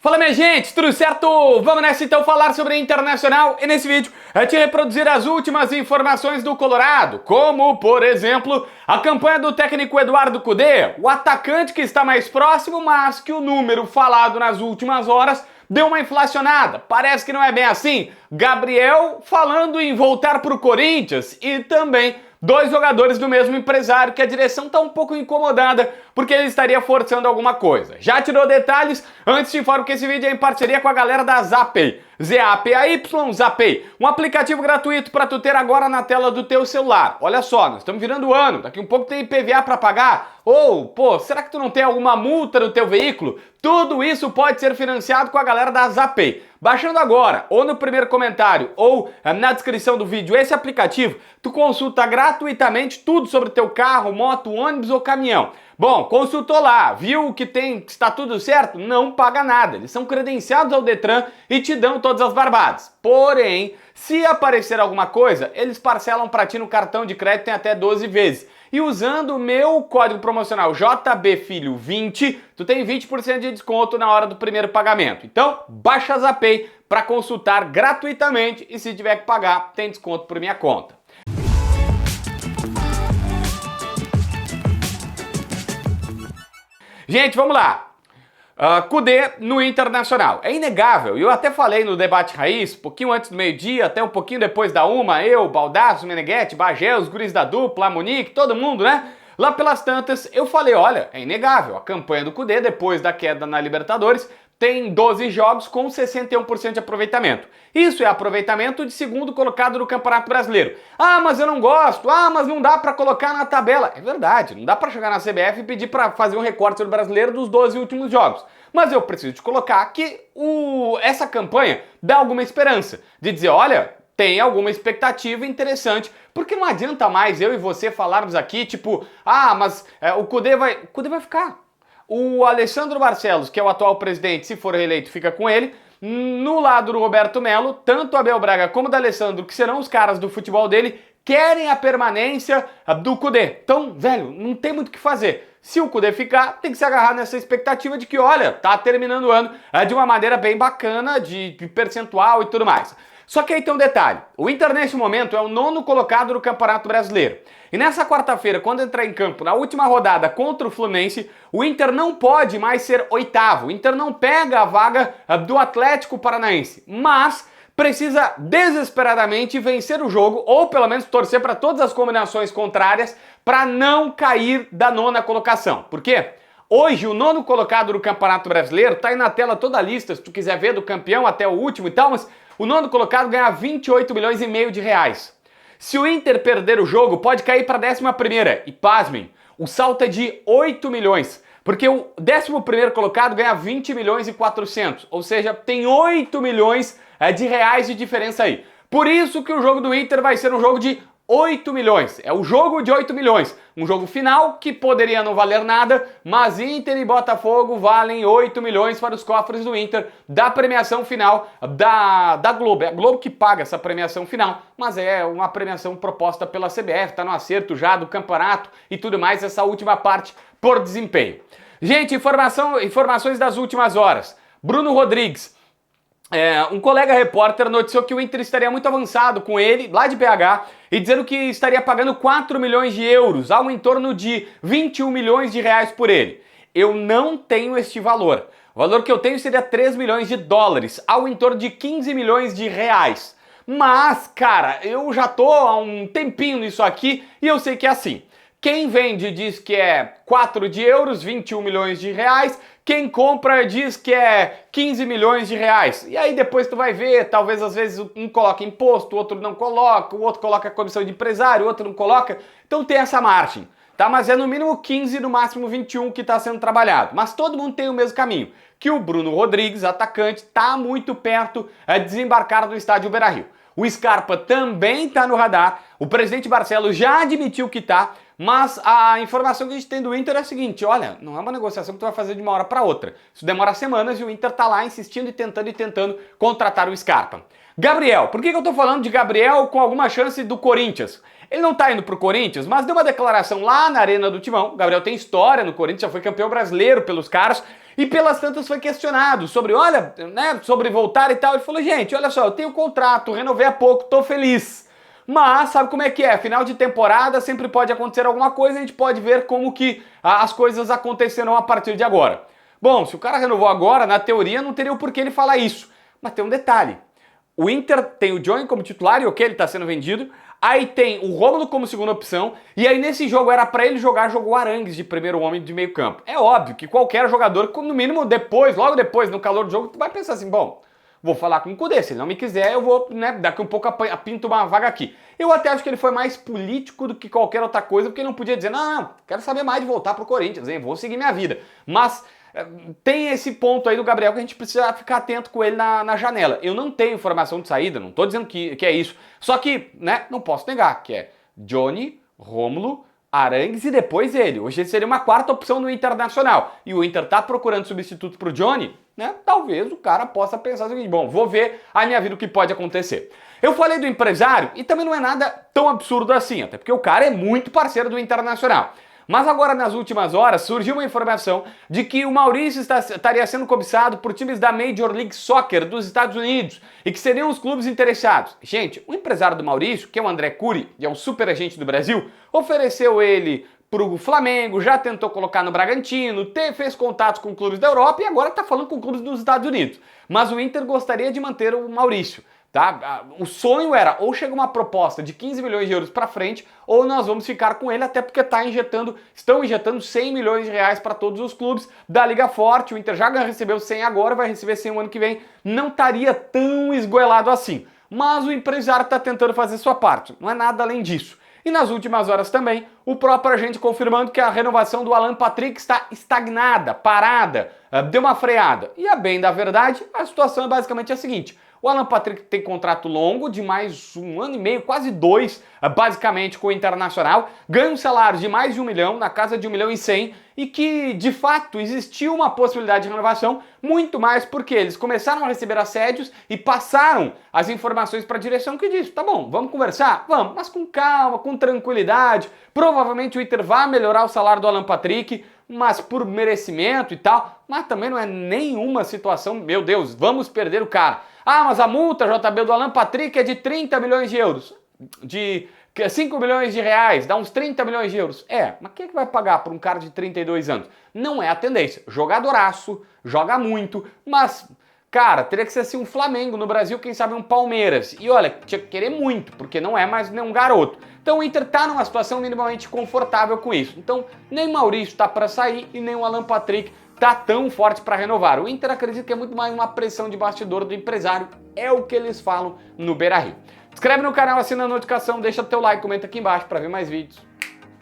Fala minha gente, tudo certo? Vamos nessa então falar sobre a Internacional e nesse vídeo eu te reproduzir as últimas informações do Colorado, como por exemplo a campanha do técnico Eduardo Cudê, o atacante que está mais próximo, mas que o número falado nas últimas horas deu uma inflacionada, parece que não é bem assim. Gabriel falando em voltar para o Corinthians e também dois jogadores do mesmo empresário que a direção está um pouco incomodada porque ele estaria forçando alguma coisa. Já tirou detalhes? Antes te informo que esse vídeo é em parceria com a galera da Zapay. Z-A-P-A-Y, Zapay. Um aplicativo gratuito para tu ter agora na tela do teu celular. Olha só, nós estamos virando o ano, daqui um pouco tem IPVA para pagar. Ou, pô, será que tu não tem alguma multa no teu veículo? Tudo isso pode ser financiado com a galera da Zapay. Baixando agora, ou no primeiro comentário, ou na descrição do vídeo, esse aplicativo, tu consulta gratuitamente tudo sobre teu carro, moto, ônibus ou caminhão. Bom, consultou lá, viu que está tudo certo? Não paga nada. Eles são credenciados ao Detran e te dão todas as barbadas. Porém, se aparecer alguma coisa, eles parcelam para ti no cartão de crédito em até 12 vezes. E usando o meu código promocional JBFilho20, tu tem 20% de desconto na hora do primeiro pagamento. Então, baixa a Zapay para consultar gratuitamente e se tiver que pagar, tem desconto por minha conta. Gente, vamos lá. Cudê no Internacional. É inegável, e eu até falei no Debate Raiz, um pouquinho antes do meio-dia, até um pouquinho depois da uma, eu, Baldasso, Meneghetti, Bagé, os guris da dupla, Monique, todo mundo, né? Lá pelas tantas, eu falei, olha, é inegável, a campanha do Cudê, depois da queda na Libertadores, tem 12 jogos com 61% de aproveitamento. Isso é aproveitamento de segundo colocado no Campeonato Brasileiro. Ah, mas eu não gosto. Ah, mas não dá para colocar na tabela. É verdade, não dá para chegar na CBF e pedir para fazer um recorte do Brasileiro dos 12 últimos jogos. Mas eu preciso te colocar que essa campanha dá alguma esperança de dizer, olha, tem alguma expectativa interessante, porque não adianta mais eu e você falarmos aqui, tipo, ah, mas o Cudê vai ficar. O Alessandro Barcelos, que é o atual presidente, se for reeleito, fica com ele. No lado do Roberto Melo, tanto Abel Braga como o D'Alessandro, que serão os caras do futebol dele, querem a permanência do Cudê. Então, velho, não tem muito o que fazer. Se o Cudê ficar, tem que se agarrar nessa expectativa de que, olha, tá terminando o ano de uma maneira bem bacana, de percentual e tudo mais. Só que aí tem um detalhe, o Inter nesse momento é o 9º colocado no Campeonato Brasileiro. E nessa quarta-feira, quando entrar em campo na última rodada contra o Fluminense, o Inter não pode mais ser 8º. O Inter não pega a vaga do Atlético Paranaense, mas precisa desesperadamente vencer o jogo, ou pelo menos torcer para todas as combinações contrárias, para não cair da 9ª colocação. Por quê? Hoje, o 9º colocado do Campeonato Brasileiro, tá aí na tela toda a lista, se tu quiser ver do campeão até o último e tal, mas o 9º colocado ganha 28 milhões e meio de reais. Se o Inter perder o jogo, pode cair para a 11ª. E pasmem, o salto é de 8 milhões. Porque o 11º colocado ganha 20 milhões e 400. Ou seja, tem 8 milhões de reais de diferença aí. Por isso que o jogo do Inter vai ser um jogo de 8 milhões. É o jogo de 8 milhões. Um jogo final que poderia não valer nada, mas Inter e Botafogo valem 8 milhões para os cofres do Inter da premiação final da Globo. É a Globo que paga essa premiação final, mas é uma premiação proposta pela CBF, tá no acerto já do campeonato e tudo mais, essa última parte por desempenho. Gente, informações das últimas horas. Bruno Rodrigues. Um colega repórter noticiou que o Inter estaria muito avançado com ele, lá de BH, e dizendo que estaria pagando 4 milhões de euros, algo em torno de 21 milhões de reais por ele. Eu não tenho este valor. O valor que eu tenho seria 3 milhões de dólares, algo em torno de 15 milhões de reais. Mas, cara, eu já tô há um tempinho nisso aqui e eu sei que é assim. Quem vende diz que é 4 de euros, 21 milhões de reais. Quem compra diz que é 15 milhões de reais. E aí depois tu vai ver, talvez às vezes um coloca imposto, o outro não coloca, o outro coloca a comissão de empresário, o outro não coloca. Então tem essa margem, tá? Mas é no mínimo 15, no máximo 21 que está sendo trabalhado. Mas todo mundo tem o mesmo caminho, que o Bruno Rodrigues, atacante, está muito perto de desembarcar no estádio Beira-Rio. O Scarpa também está no radar, o presidente Barcelos já admitiu que está, mas a informação que a gente tem do Inter é a seguinte, olha, não é uma negociação que tu vai fazer de uma hora para outra. Isso demora semanas e o Inter tá lá insistindo e tentando contratar o Scarpa. Gabriel, por que eu tô falando de Gabriel com alguma chance do Corinthians? Ele não tá indo pro Corinthians, mas deu uma declaração lá na Arena do Timão. O Gabriel tem história no Corinthians, já foi campeão brasileiro pelos caras. E pelas tantas foi questionado sobre, olha, né, sobre voltar e tal. Ele falou, gente, olha só, eu tenho contrato, renovei há pouco, tô feliz. Mas sabe como é que é? Final de temporada sempre pode acontecer alguma coisa, a gente pode ver como que as coisas acontecerão a partir de agora. Bom, se o cara renovou agora, na teoria não teria o porquê ele falar isso. Mas tem um detalhe. O Inter tem o Johnny como titular e ok, ele tá sendo vendido. Aí tem o Rômulo como segunda opção. E aí nesse jogo era pra ele jogou o Arangues de primeiro homem de meio campo. É óbvio que qualquer jogador, no mínimo depois, logo depois, no calor do jogo, tu vai pensar assim, bom, vou falar com o Kudê, se ele não me quiser eu vou, né, daqui um pouco pinto uma vaga aqui. Eu até acho que ele foi mais político do que qualquer outra coisa, porque ele não podia dizer, não, quero saber mais de voltar pro Corinthians, hein, vou seguir minha vida. Mas tem esse ponto aí do Gabriel que a gente precisa ficar atento com ele na janela. Eu não tenho informação de saída, não tô dizendo que é isso. Só que, né, não posso negar, que é Johnny, Rômulo, Arangues e depois ele. Hoje seria uma quarta opção no Internacional. E o Inter tá procurando substituto pro Johnny, né? Talvez o cara possa pensar o seguinte, bom, vou ver a minha vida o que pode acontecer. Eu falei do empresário e também não é nada tão absurdo assim, até porque o cara é muito parceiro do Internacional. Mas agora, nas últimas horas, surgiu uma informação de que o Maurício estaria sendo cobiçado por times da Major League Soccer dos Estados Unidos e que seriam os clubes interessados. Gente, o empresário do Maurício, que é o André Cury, e é um super agente do Brasil, ofereceu ele pro Flamengo, já tentou colocar no Bragantino, fez contatos com clubes da Europa e agora está falando com clubes dos Estados Unidos. Mas o Inter gostaria de manter o Maurício. Tá? O sonho era ou chega uma proposta de 15 milhões de euros para frente ou nós vamos ficar com ele, até porque estão injetando 100 milhões de reais para todos os clubes da Liga Forte. O Inter já recebeu 100 agora, vai receber 100 o ano que vem. Não estaria tão esgoelado assim. Mas o empresário está tentando fazer sua parte, não é nada além disso. E nas últimas horas também, o próprio agente confirmando que a renovação do Alan Patrick está estagnada, parada, deu uma freada. E a bem da verdade, a situação é basicamente a seguinte. O Alan Patrick tem contrato longo de mais 1 ano e meio, quase 2, basicamente com o Internacional, ganha um salário de mais de 1 milhão, na casa de 1 milhão e 100, e que de fato existiu uma possibilidade de renovação, muito mais porque eles começaram a receber assédios e passaram as informações para a direção que disse, tá bom, vamos conversar? Vamos, mas com calma, com tranquilidade, provavelmente o Inter vai melhorar o salário do Alan Patrick, mas por merecimento e tal, mas também não é nenhuma situação, meu Deus, vamos perder o cara. Ah, mas a multa, JB, do Alan Patrick é de 30 milhões de euros, de 5 milhões de reais, dá uns 30 milhões de euros. Mas quem é que vai pagar por um cara de 32 anos? Não é a tendência. Jogadoraço, joga muito, mas, cara, teria que ser assim um Flamengo no Brasil, quem sabe um Palmeiras. E olha, tinha que querer muito, porque não é mais nenhum garoto. Então o Inter tá numa situação minimamente confortável com isso. Então nem Maurício tá para sair e nem o Alan Patrick tá tão forte para renovar. O Inter acredita que é muito mais uma pressão de bastidor do empresário, é o que eles falam no Beira-Rio. Se inscreve no canal, assina a notificação, deixa teu like, comenta aqui embaixo para ver mais vídeos.